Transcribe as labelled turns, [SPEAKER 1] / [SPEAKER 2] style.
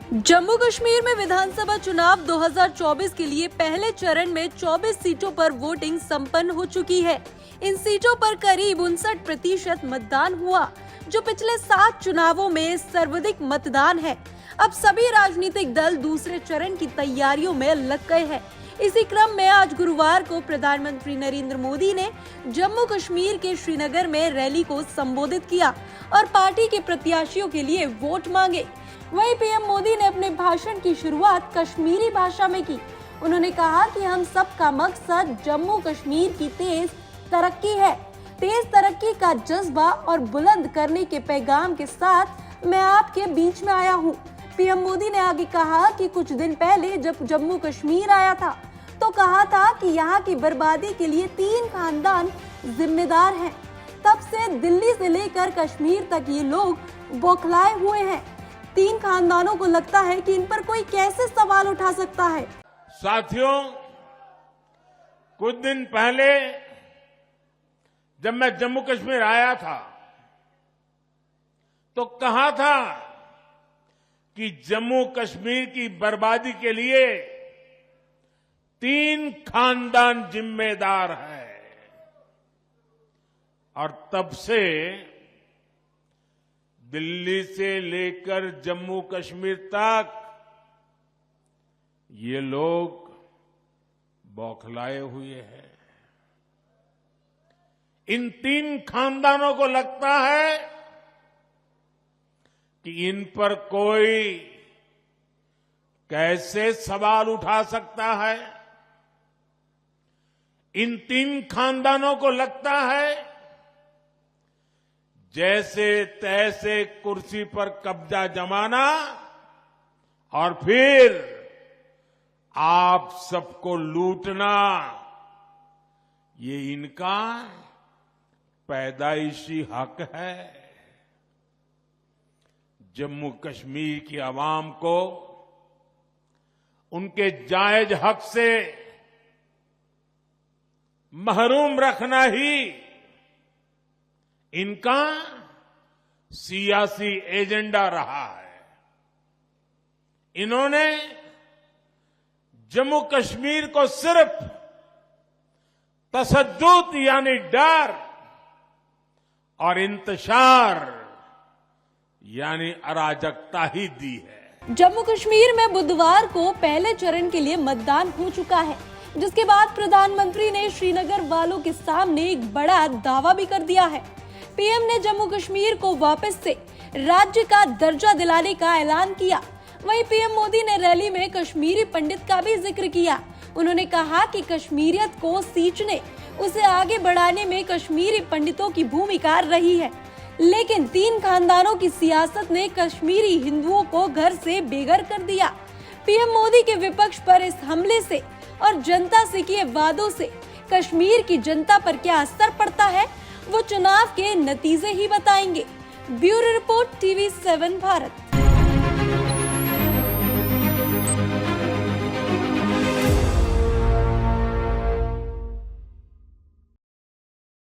[SPEAKER 1] जम्मू कश्मीर में विधानसभा चुनाव 2024 के लिए पहले चरण में 24 सीटों पर वोटिंग संपन्न हो चुकी है। इन सीटों पर करीब 59% मतदान हुआ, जो पिछले 7 चुनावों में सर्वाधिक मतदान है। अब सभी राजनीतिक दल दूसरे चरण की तैयारियों में लग गए हैं। इसी क्रम में आज गुरुवार को प्रधानमंत्री नरेंद्र मोदी ने जम्मू कश्मीर के श्रीनगर में रैली को संबोधित किया और पार्टी के प्रत्याशियों के लिए वोट मांगे। वहीं पीएम मोदी ने अपने भाषण की शुरुआत कश्मीरी भाषा में की। उन्होंने कहा कि हम सबका मकसद जम्मू कश्मीर की तेज तरक्की है। तेज तरक्की का जज्बा और बुलंद करने के पैगाम के साथ मैं आपके बीच में आया हूँ। पीएम मोदी ने आगे कहा कि कुछ दिन पहले जब जम्मू कश्मीर आया था तो कहा था कि यहाँ की बर्बादी के लिए 3 खानदान जिम्मेदार हैं। तब से दिल्ली से लेकर कश्मीर तक ये लोग बौखलाए हुए हैं। 3 खानदानों को लगता है कि इन पर कोई कैसे सवाल उठा सकता है।
[SPEAKER 2] साथियों, कुछ दिन पहले जब मैं जम्मू कश्मीर आया था तो कहा था कि जम्मू कश्मीर की बर्बादी के लिए 3 खानदान जिम्मेदार है। और तब से दिल्ली से लेकर जम्मू कश्मीर तक ये लोग बौखलाए हुए हैं। इन 3 खानदानों को लगता है कि इन पर कोई कैसे सवाल उठा सकता है। इन 3 खानदानों को लगता है जैसे तैसे कुर्सी पर कब्जा जमाना और फिर आप सबको लूटना, ये इनका पैदाइशी हक है। जम्मू कश्मीर की आवाम को उनके जायज हक से महरूम रखना ही इनका सियासी एजेंडा रहा है। इन्होंने जम्मू कश्मीर को सिर्फ तशद्दुद यानी डर और इंतशार यानी अराजकता ही दी है।
[SPEAKER 1] जम्मू कश्मीर में बुधवार को पहले चरण के लिए मतदान हो चुका है, जिसके बाद प्रधानमंत्री ने श्रीनगर वालों के सामने एक बड़ा दावा भी कर दिया है। पीएम ने जम्मू कश्मीर को वापस से राज्य का दर्जा दिलाने का ऐलान किया। वहीं पीएम मोदी ने रैली में कश्मीरी पंडित का भी जिक्र किया। उन्होंने कहा कि कश्मीरियत को सींचने, उसे आगे बढ़ाने में कश्मीरी पंडितों की भूमिका रही है, लेकिन 3 खानदानों की सियासत ने कश्मीरी हिंदुओं को घर से बेघर कर दिया। पीएम मोदी के विपक्ष पर इस हमले से और जनता से किए वादों से कश्मीर की जनता पर क्या असर पड़ता है, वो चुनाव के नतीजे ही बताएंगे। Bureau report, TV7 Bharat.